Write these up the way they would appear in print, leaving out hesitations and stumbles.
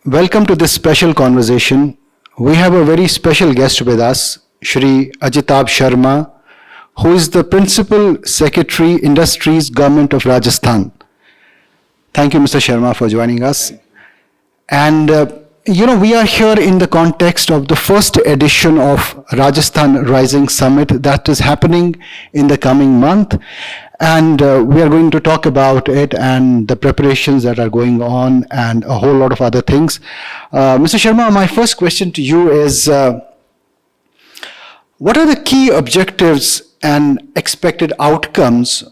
Welcome to this special conversation. We have a very special guest with us, Shri Ajitabh Sharma, who is the Principal Secretary, Industries, Government of Rajasthan. Thank you, Mr. Sharma, for joining us. And we are here in the context of the first edition of Rajasthan Rising Summit that is happening in the coming month. And we are going to talk about it and the preparations that are going on and a whole lot of other things. Mr. Sharma, my first question to you is, what are the key objectives and expected outcomes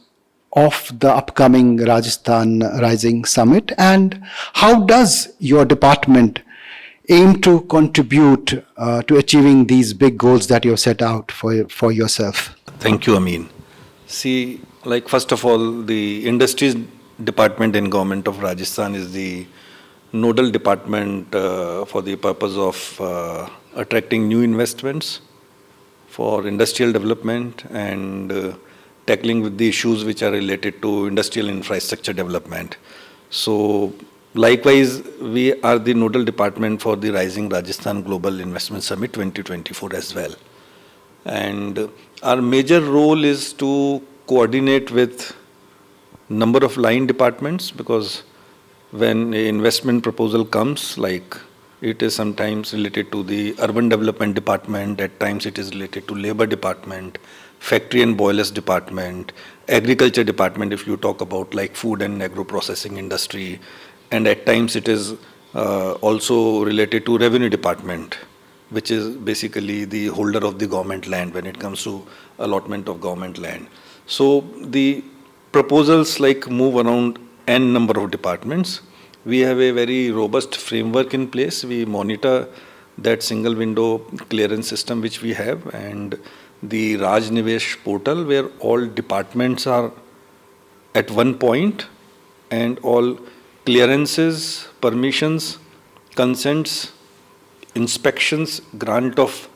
of the upcoming Rajasthan Rising Summit, and how does your department aim to contribute to achieving these big goals that you have set out for yourself? Thank you, Amin. See, first of all, the Industries Department in Government of Rajasthan is the nodal department for the purpose of attracting new investments for industrial development and tackling with the issues which are related to industrial infrastructure development. So, likewise, we are the nodal department for the Rising Rajasthan Global Investment Summit 2024 as well. And our major role is to coordinate with number of line departments, because when an investment proposal comes, it is sometimes related to the urban development department, at times it is related to labor department, factory and boilers department, agriculture department if you talk about food and agro processing industry, and at times it is also related to revenue department, which is basically the holder of the government land when it comes to allotment of government land. So the proposals move around n number of departments. We have a very robust framework in place. We monitor that single window clearance system which we have, and the Raj Nivesh portal where all departments are at one point and all clearances, permissions, consents, inspections, grant of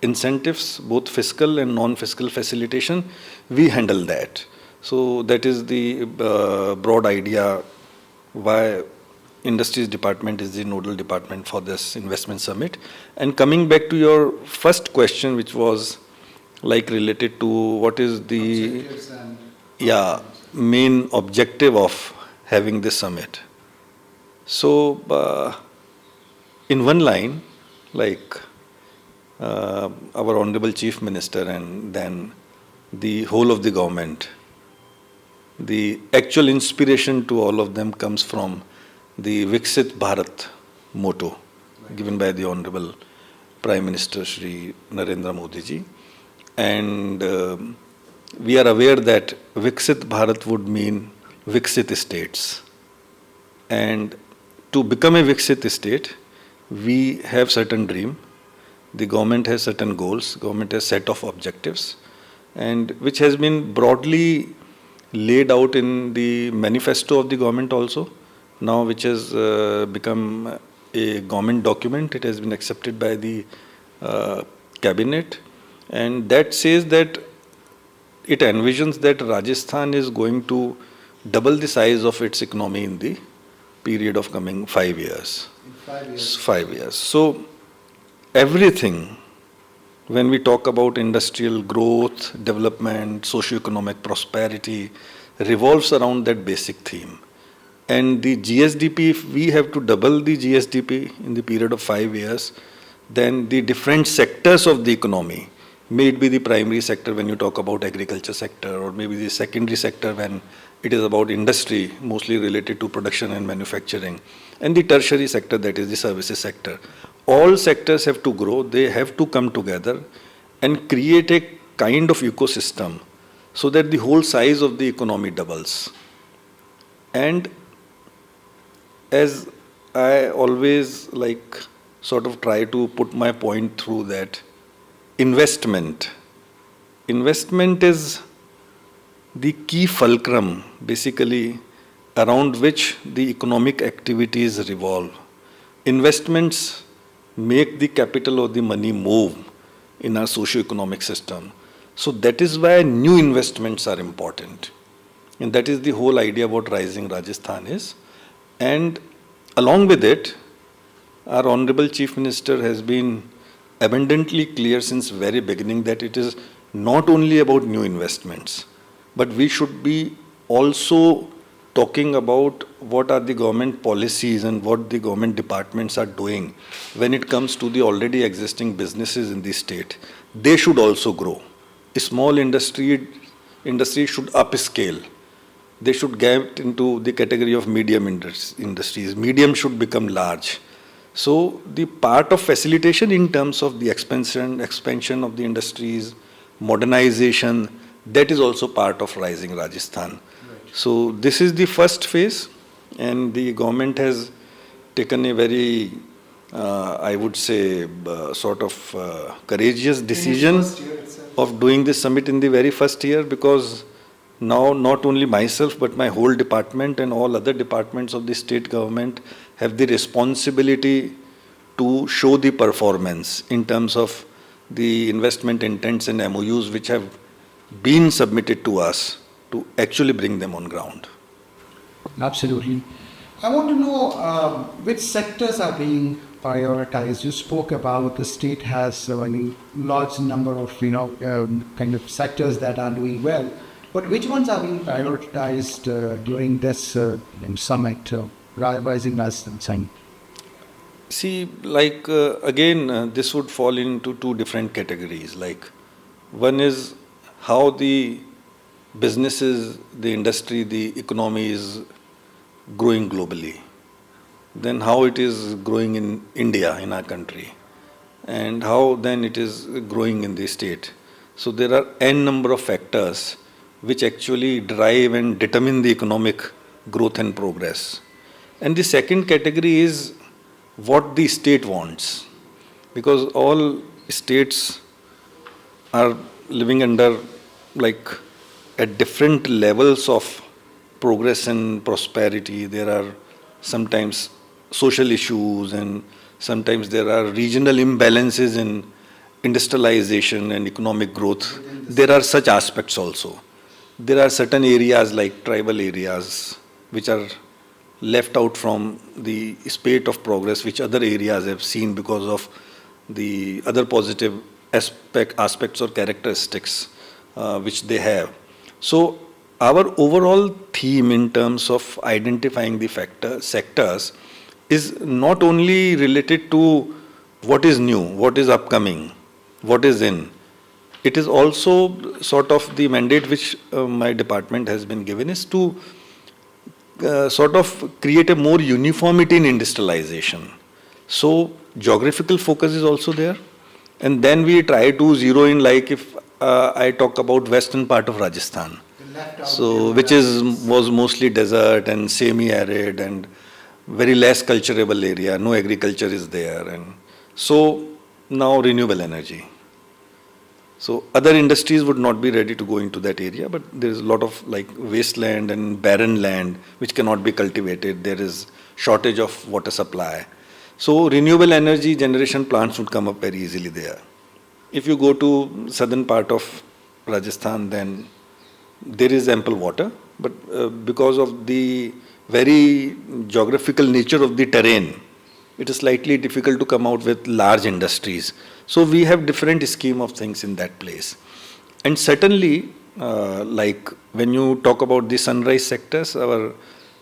incentives, both fiscal and non-fiscal facilitation, we handle that. So that is the broad idea why Industries Department is the nodal department for this investment summit. And coming back to your first question, which was related to what is the main objective of having this summit. So in one line, our Honorable Chief Minister and then the whole of the government, the actual inspiration to all of them comes from the Viksit Bharat motto given by the Honorable Prime Minister Shri Narendra Modi ji. And we are aware that Viksit Bharat would mean Viksit states. And to become a Viksit state, we have certain dream. The government has certain goals. Government has set of objectives, and which has been broadly laid out in the manifesto of the government also. Now, which has become a government document. It has been accepted by the cabinet. And that says that it envisions that Rajasthan is going to double the size of its economy in the period of coming 5 years. In 5 years. 5 years. So everything, when we talk about industrial growth, development, socio-economic prosperity, revolves around that basic theme. And the GSDP, if we have to double the GSDP in the period of 5 years, then the different sectors of the economy, may it be the primary sector when you talk about agriculture sector, or maybe the secondary sector when it is about industry, mostly related to production and manufacturing, and the tertiary sector, that is the services sector. All sectors have to grow, they have to come together and create a kind of ecosystem so that the whole size of the economy doubles. And as I always sort of try to put my point through that, investment is the key fulcrum basically around which the economic activities revolve. Investments make the capital or the money move in our socio-economic system. So that is why new investments are important. And that is the whole idea what Rising Rajasthan is. And along with it, our Honorable Chief Minister has been abundantly clear since very beginning that it is not only about new investments, but we should be also talking about what are the government policies and what the government departments are doing when it comes to the already existing businesses in the state. They should also grow. A small industry should upscale. They should get into the category of medium industries. Medium should become large. So the part of facilitation in terms of the expansion of the industries, modernization, that is also part of Rising Rajasthan. Right. So this is the first phase, and the government has taken a very, I would say, courageous decision of doing this summit in the very first year, because now not only myself but my whole department and all other departments of the state government have the responsibility to show the performance in terms of the investment intents and MOUs which have been submitted to us to actually bring them on ground. Absolutely. I want to know which sectors are being prioritized. You spoke about the state has a large number of kind of sectors that are doing well. But which ones are being prioritized during this summit, Rising Rajasthan? See, again, this would fall into two different categories. Like, one is how the businesses, the industry, the economy is growing globally. Then how it is growing in India, in our country. And how then it is growing in the state. So there are n number of factors which actually drive and determine the economic growth and progress. And the second category is what the state wants, because all states are living under at different levels of progress and prosperity. There are sometimes social issues, and sometimes there are regional imbalances in industrialization and economic growth. There are such aspects also. There are certain areas like tribal areas which are left out from the spate of progress which other areas have seen because of the other positive aspects or characteristics which they have. So our overall theme in terms of identifying the sectors is not only related to what is new, what is upcoming, what is in. It is also sort of the mandate which my department has been given is to sort of create a more uniformity in industrialization. So geographical focus is also there. And then we try to zero in, like if I talk about western part of Rajasthan, so which was mostly desert and semi-arid and very less culturable area, no agriculture is there. And so now renewable energy. So other industries would not be ready to go into that area, but there is a lot of wasteland and barren land which cannot be cultivated. There is shortage of water supply. So renewable energy generation plants would come up very easily there. If you go to southern part of Rajasthan, then there is ample water, but because of the very geographical nature of the terrain, it is slightly difficult to come out with large industries. So we have different scheme of things in that place. And certainly, when you talk about the sunrise sectors, our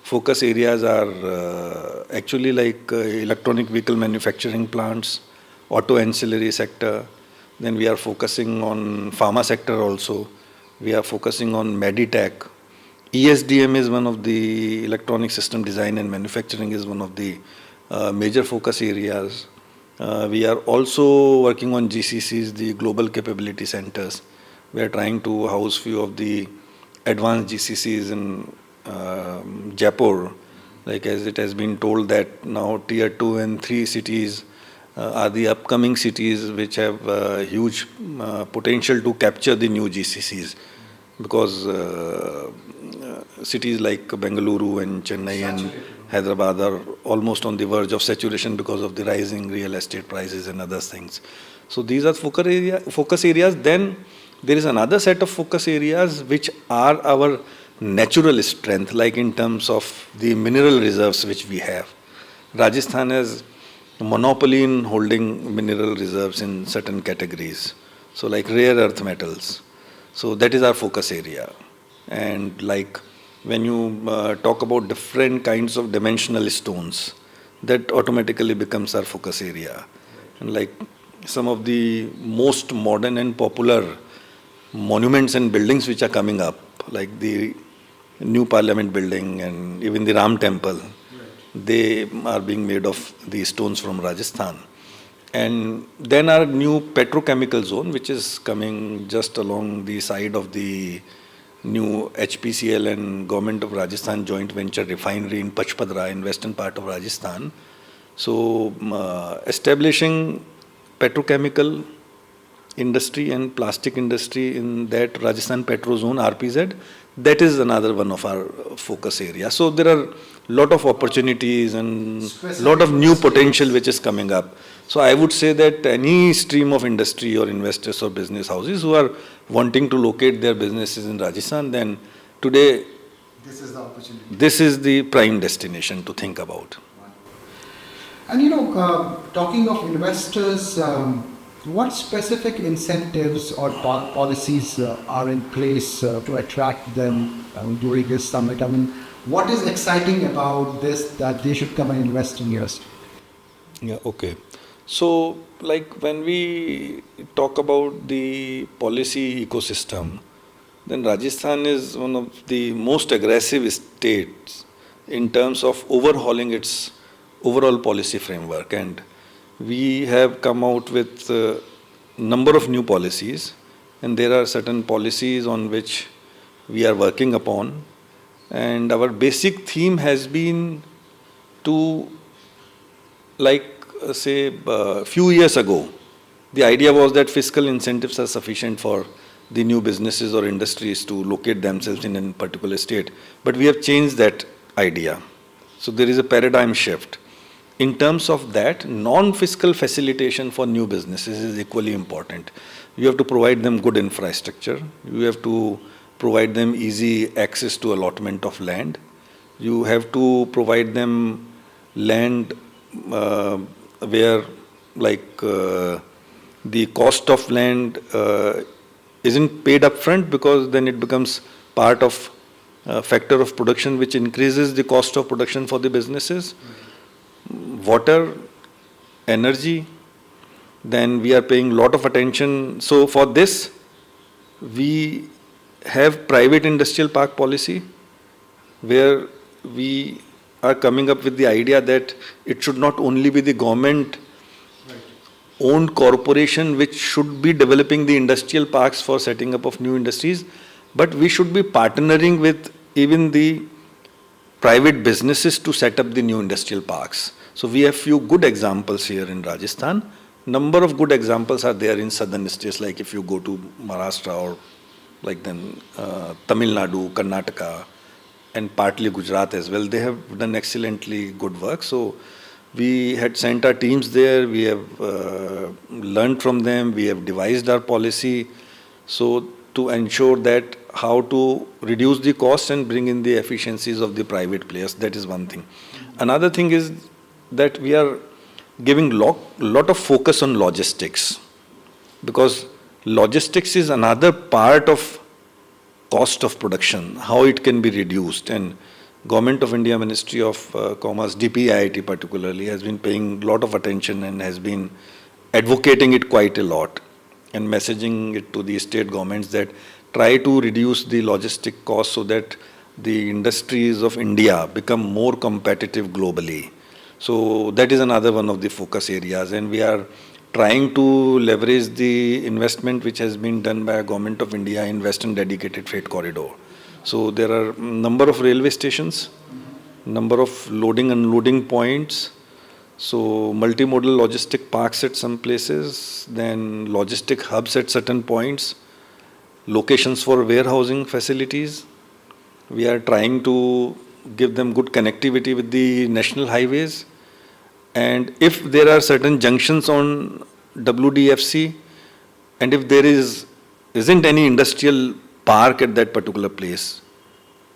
focus areas are actually electronic vehicle manufacturing plants, auto ancillary sector. Then we are focusing on pharma sector also. We are focusing on Meditech. ESDM is one of the electronic system design and manufacturing is one of the major focus areas. We are also working on GCCs, the Global Capability Centers. We are trying to house few of the advanced GCCs in Jaipur. As it has been told that now tier 2 and 3 cities are the upcoming cities which have huge potential to capture the new GCCs, because cities like Bengaluru and Chennai and Hyderabad are almost on the verge of saturation because of the rising real estate prices and other things. So these are focus areas. Then there is another set of focus areas which are our natural strength, like in terms of the mineral reserves which we have. Rajasthan has a monopoly in holding mineral reserves in certain categories. So like rare earth metals. So that is our focus area. And like when you talk about different kinds of dimensional stones, that automatically becomes our focus area. And like some of the most modern and popular monuments and buildings which are coming up, like the new parliament building and even the Ram temple, they are being made of these stones from Rajasthan. And then our new petrochemical zone, which is coming just along the side of the new HPCL and Government of Rajasthan joint venture refinery in Pachpadra in western part of Rajasthan. So establishing petrochemical industry and plastic industry in that Rajasthan Petro Zone, RPZ, that is another one of our focus areas. So there are lot of opportunities and lot of new potential which is coming up. So I would say that any stream of industry or investors or business houses who are wanting to locate their businesses in Rajasthan, then today This is the opportunity. this is the prime destination to think about. And talking of investors, what specific incentives or policies are in place to attract them during this summit? I mean, what is exciting about this that they should come and invest in yours? Yeah, okay. So, like when we talk about the policy ecosystem, then Rajasthan is one of the most aggressive states in terms of overhauling its overall policy framework. And we have come out with a number of new policies, and there are certain policies on which we are working upon. And our basic theme has been to, like, say, a few years ago, the idea was that fiscal incentives are sufficient for the new businesses or industries to locate themselves in a particular state. But we have changed that idea. So there is a paradigm shift. In terms of that, non-fiscal facilitation for new businesses is equally important. You have to provide them good infrastructure. You have to provide them easy access to allotment of land. You have to provide them land where the cost of land isn't paid upfront, because then it becomes part of factor of production which increases the cost of production for the businesses. Water, energy, then we are paying a lot of attention. So for this, we have private industrial park policy, where we are coming up with the idea that it should not only be the government owned corporation which should be developing the industrial parks for setting up of new industries, but we should be partnering with even the private businesses to set up the new industrial parks. So we have few good examples here in Rajasthan. Number of good examples are there in southern states, like if you go to Maharashtra or like then Tamil Nadu, Karnataka, and partly Gujarat as well. They have done excellently good work. So we had sent our teams there. We have learned from them. We have devised our policy. So to ensure that how to reduce the cost and bring in the efficiencies of the private players. That is one thing. Another thing is that we are giving lot of focus on logistics, because logistics is another part of cost of production, how it can be reduced. And Government of India, Ministry of Commerce, DPIIT particularly, has been paying a lot of attention and has been advocating it quite a lot and messaging it to the state governments that try to reduce the logistic costs so that the industries of India become more competitive globally. So that is another one of the focus areas, and we are trying to leverage the investment which has been done by Government of India in Western Dedicated Freight Corridor. So there are number of railway stations, number of loading and unloading points, so multimodal logistic parks at some places, then logistic hubs at certain points, locations for warehousing facilities. We are trying to give them good connectivity with the national highways. And if there are certain junctions on WDFC, and if there isn't any industrial park at that particular place,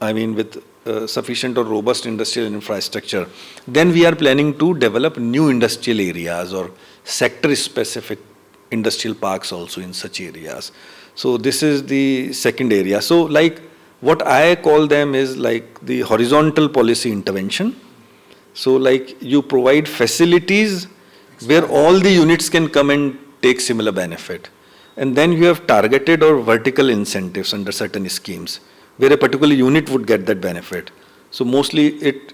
I mean with sufficient or robust industrial infrastructure, then we are planning to develop new industrial areas or sector-specific industrial parks also in such areas. So this is the second area. So like what I call them is like the horizontal policy intervention. So like you provide facilities where all the units can come and take similar benefit. And then you have targeted or vertical incentives under certain schemes where a particular unit would get that benefit. So mostly it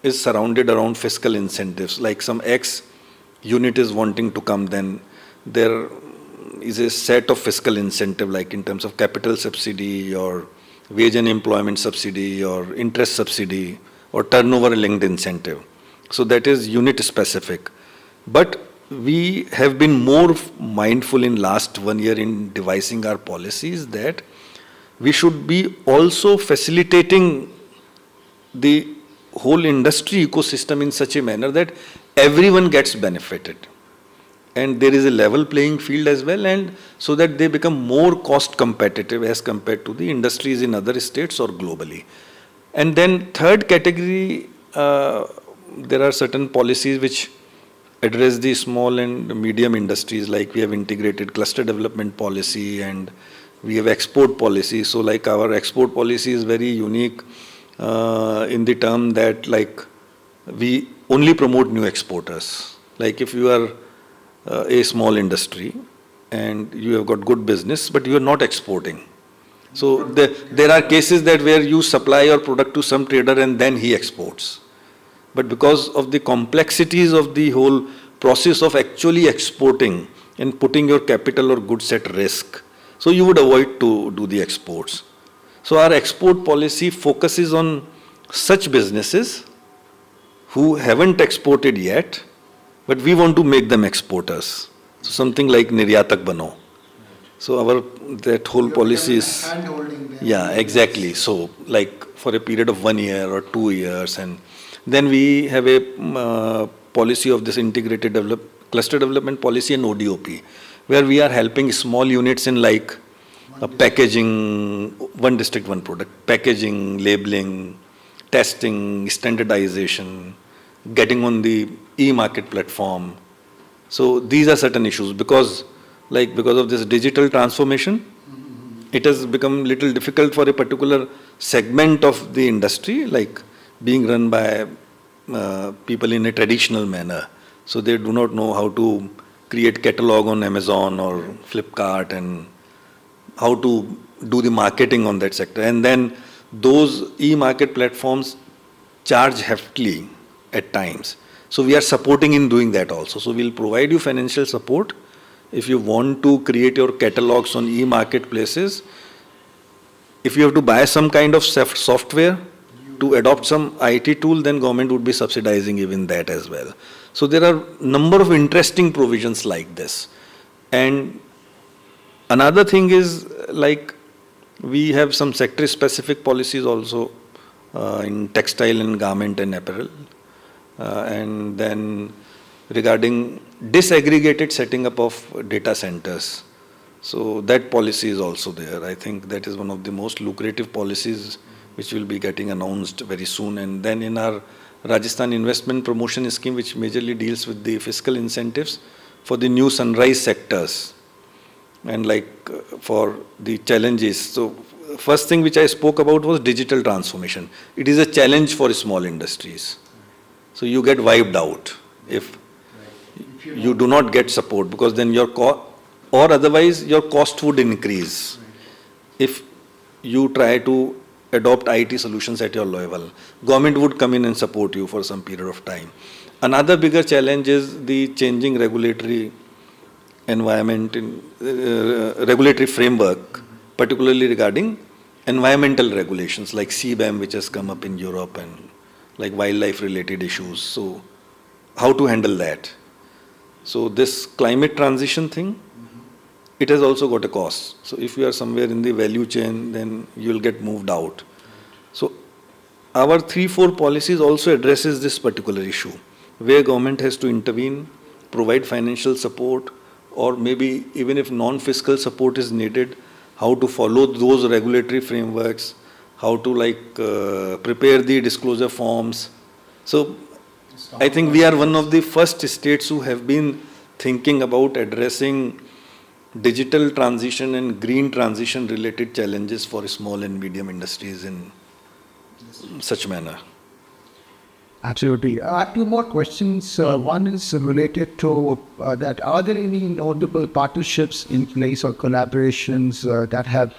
is surrounded around fiscal incentives, like some X unit is wanting to come, then there is a set of fiscal incentive, like in terms of capital subsidy or wage and employment subsidy or interest subsidy or turnover linked incentive. So that is unit specific. But we have been more mindful in last 1 year in devising our policies that we should be also facilitating the whole industry ecosystem in such a manner that everyone gets benefited. And there is a level playing field as well, and so that they become more cost competitive as compared to the industries in other states or globally. And then third category, there are certain policies which address the small and medium industries, like we have integrated cluster development policy and we have export policy. So like our export policy is very unique in the term that like we only promote new exporters. Like if you are a small industry and you have got good business but you are not exporting. So there are cases that where you supply your product to some trader and then he exports. But because of the complexities of the whole process of actually exporting and putting your capital or goods at risk, so you would avoid to do the exports. So our export policy focuses on such businesses who haven't exported yet, but we want to make them exporters. So something like Niryatak Bano. So that whole policy is, yeah, exactly. So like for a period of 1 year or 2 years, and then we have a policy of this integrated cluster development policy and ODOP, where we are helping small units in like packaging, one district, one product, packaging, labeling, testing, standardization, getting on the e-market platform. So these are certain issues because of this digital transformation, it has become little difficult for a particular segment of the industry, like being run by people in a traditional manner. So they do not know how to create catalog on Amazon or Flipkart and how to do the marketing on that sector. And then those e-market platforms charge heftily at times. So we are supporting in doing that also. So we'll provide you financial support if you want to create your catalogs on e-marketplaces. If you have to buy some kind of software to adopt some IT tool, then government would be subsidizing even that as well. So there are number of interesting provisions like this. And another thing is like we have some sector specific policies also in textile and garment and apparel. And then regarding disaggregated setting up of data centers. So that policy is also there. I think that is one of the most lucrative policies which will be getting announced very soon. And then in our Rajasthan investment promotion scheme, which majorly deals with the fiscal incentives for the new sunrise sectors and like for the challenges. So first thing which I spoke about was digital transformation. It is a challenge for small industries. So you get wiped out if you do not get support, because then your or otherwise your cost would increase if you try to adopt IT solutions at your level. Government would come in and support you for some period of time. Another bigger challenge is the changing regulatory environment, regulatory framework, particularly regarding environmental regulations like CBAM, which has come up in Europe, and like wildlife related issues. So how to handle that? So this climate transition thing, it has also got a cost. So if you are somewhere in the value chain, then you will get moved out. So our 3-4 policies also addresses this particular issue, where government has to intervene, provide financial support, or maybe even if non-fiscal support is needed, how to follow those regulatory frameworks, how to prepare the disclosure forms. So I think we are one of the first states who have been thinking about addressing digital transition and green transition related challenges for small and medium industries in such manner. Absolutely. I have two more questions. One is related to that. Are there any notable partnerships in place or collaborations that have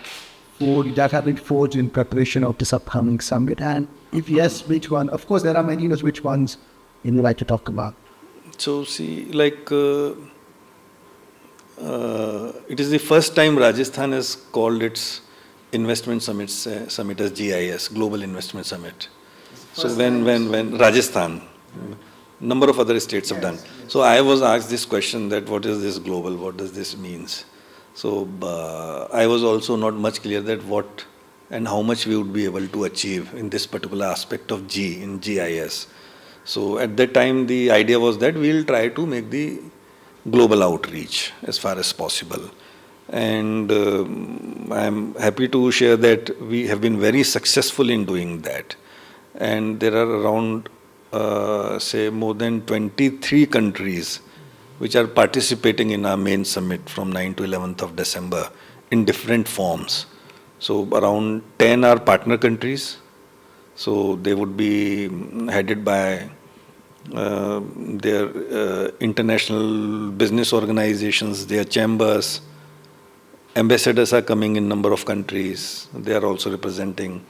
been forged in preparation of this upcoming summit? And if yes, which one? Of course, there are many. Which ones you would like to talk about? So see, it is the first time Rajasthan has called its investment summit as GIS, Global Investment Summit. So when Rajasthan, number of other states have done. So I was asked this question that what is this global, what does this means? So I was also not much clear that what and how much we would be able to achieve in this particular aspect of G in GIS. So at that time the idea was that we will try to make the global outreach as far as possible. And I am happy to share that we have been very successful in doing that. And there are around, more than 23 countries which are participating in our main summit from 9th to 11th of December in different forms. So around 10 are partner countries. So they would be headed by their international business organizations, their chambers. Ambassadors are coming in number of countries. They are also representing.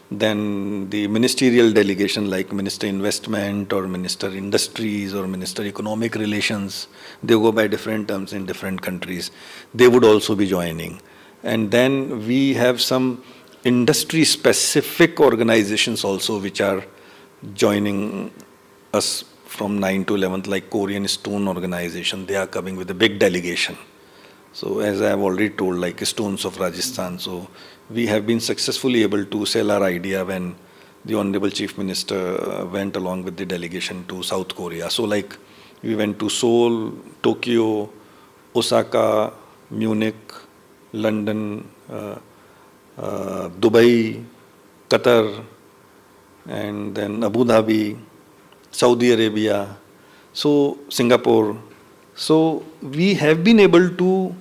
Then the ministerial delegation like Minister Investment or Minister Industries or Minister Economic Relations, they go by different terms in different countries. They would also be joining. And then we have some industry-specific organizations also which are joining us from 9th to 11th, like Korean Stone Organization. They are coming with a big delegation. So as I have already told, like Stones of Rajasthan. So we have been successfully able to sell our idea when the Honorable Chief Minister went along with the delegation to South Korea. So like we went to Seoul, Tokyo, Osaka, Munich, London, Dubai, Qatar, and then Abu Dhabi, Saudi Arabia, so Singapore. So we have been able to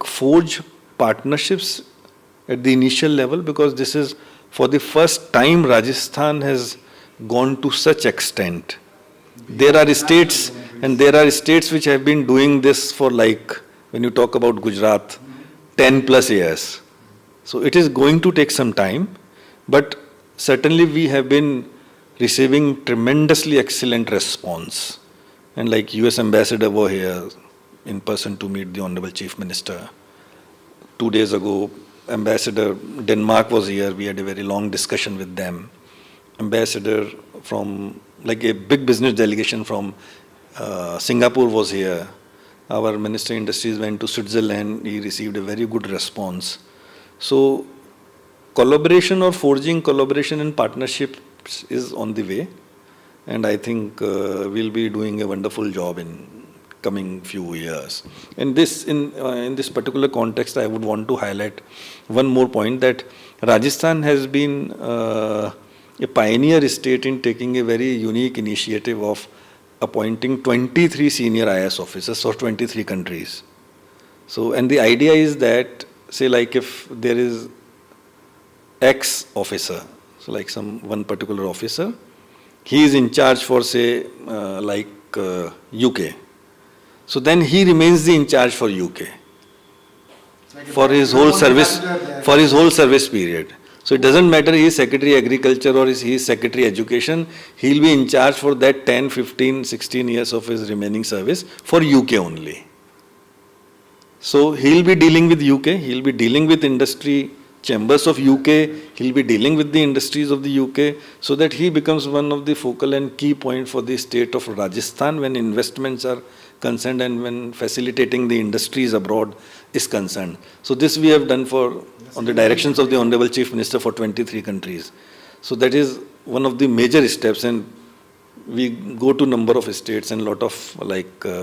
forge partnerships at the initial level, because this is for the first time Rajasthan has gone to such extent. There are states which have been doing this for when you talk about Gujarat, 10 plus years. So it is going to take some time, but certainly we have been receiving tremendously excellent response. And US Ambassador were here in person to meet the Honorable Chief Minister. 2 days ago, Ambassador Denmark was here. We had a very long discussion with them. Ambassador from a big business delegation from Singapore was here. Our Minister of Industries went to Switzerland. He received a very good response. So collaboration or forging collaboration and partnerships is on the way. And I think we'll be doing a wonderful job in coming few years. And this, in this particular context, I would want to highlight one more point, that Rajasthan has been a pioneer state in taking a very unique initiative of appointing 23 senior IS officers for 23 countries. So, and the idea is that, say if there is X officer, so one particular officer, he is in charge for say UK. So then he remains the in charge for UK for his whole service period. So it doesn't matter he is Secretary Agriculture or he is Secretary Education, he will be in charge for that 10, 15, 16 years of his remaining service for UK only. So he will be dealing with UK, he will be dealing with industry chambers of UK, he will be dealing with the industries of the UK, so that he becomes one of the focal and key point for the state of Rajasthan when investments are concerned and when facilitating the industries abroad is concerned. So this we have done on the directions of the Honorable Chief Minister for 23 countries. So that is one of the major steps, and we go to number of states, and lot of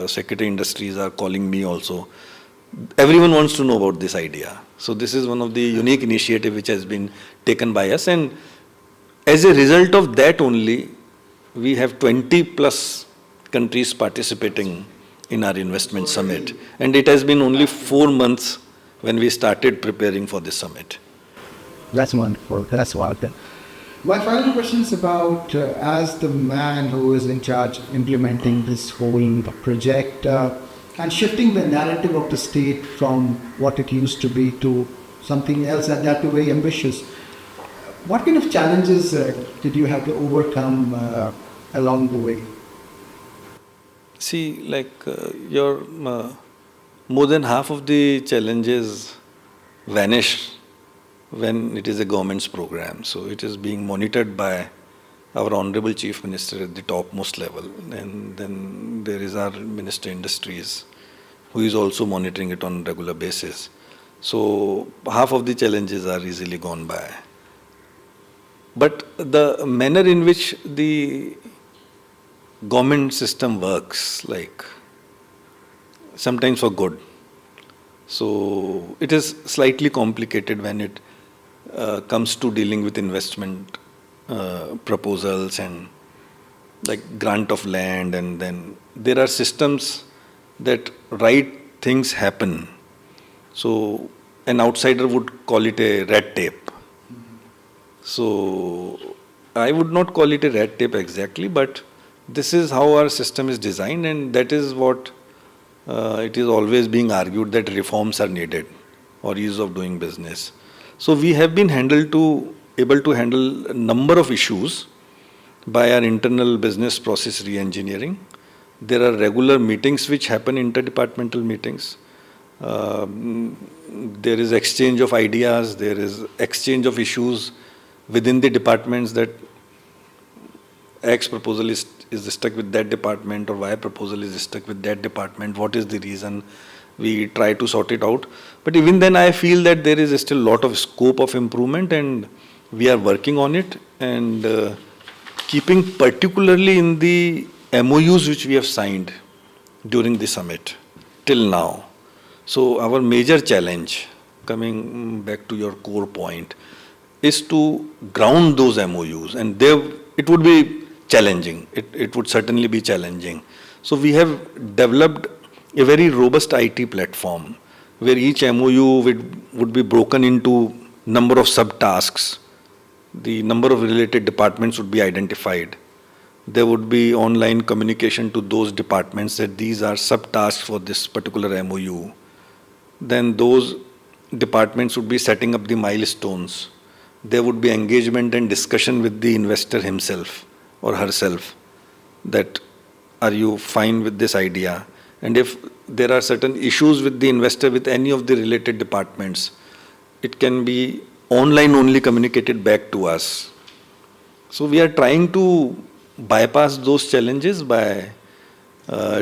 Secretary Industries are calling me also. everyone wants to know about this idea. So this is one of the unique initiative which has been taken by us, and as a result of that only, we have 20 plus countries participating in our investment summit, and it has been only 4 months when we started preparing for this summit. That's wonderful. That's wonderful. My final question is about, as the man who is in charge of implementing this whole project and shifting the narrative of the state from what it used to be to something else, and that very ambitious. What kind of challenges did you have to overcome along the way? See, your more than half of the challenges vanish when it is a government's program. So it is being monitored by our Honorable Chief Minister at the topmost level. And then there is our Minister Industries, who is also monitoring it on a regular basis. So half of the challenges are easily gone by. But the manner in which the government system works, sometimes for good. So it is slightly complicated when it comes to dealing with investment proposals and grant of land, and then there are systems that right things happen. So an outsider would call it a red tape. So I would not call it a red tape exactly, but this is how our system is designed, and that is what it is always being argued, that reforms are needed or ease of doing business. So we have been able to handle a number of issues by our internal business process re-engineering. There are regular meetings which happen, interdepartmental meetings. There is exchange of ideas, there is exchange of issues within the departments, that X proposal is stuck with that department, or Y proposal is stuck with that department. What is the reason? We try to sort it out. But even then, I feel that there is still a lot of scope of improvement, and we are working on it, and keeping particularly in the MOUs which we have signed during the summit till now. So our major challenge, coming back to your core point, is to ground those MOUs, and it would be challenging. It would certainly be challenging. So we have developed a very robust IT platform where each MOU would be broken into number of subtasks. The number of related departments would be identified. There would be online communication to those departments that these are subtasks for this particular MOU. Then those departments would be setting up the milestones. There would be engagement and discussion with the investor himself or herself, that are you fine with this idea? And if there are certain issues with the investor with any of the related departments, it can be online only communicated back to us. So we are trying to bypass those challenges by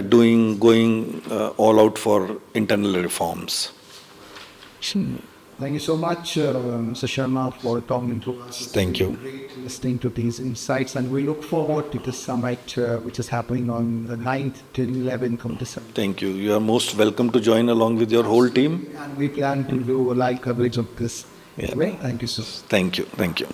going all out for internal reforms. Thank you so much, Mr. Sharma, for talking to us. Thank you. Great listening to these insights, and we look forward to the summit, which is happening on the 9th to 11th of December. Thank you. You are most welcome to join along with your whole team. And we plan to do a live coverage of this. Yeah. Thank you, sir. Thank you. Thank you.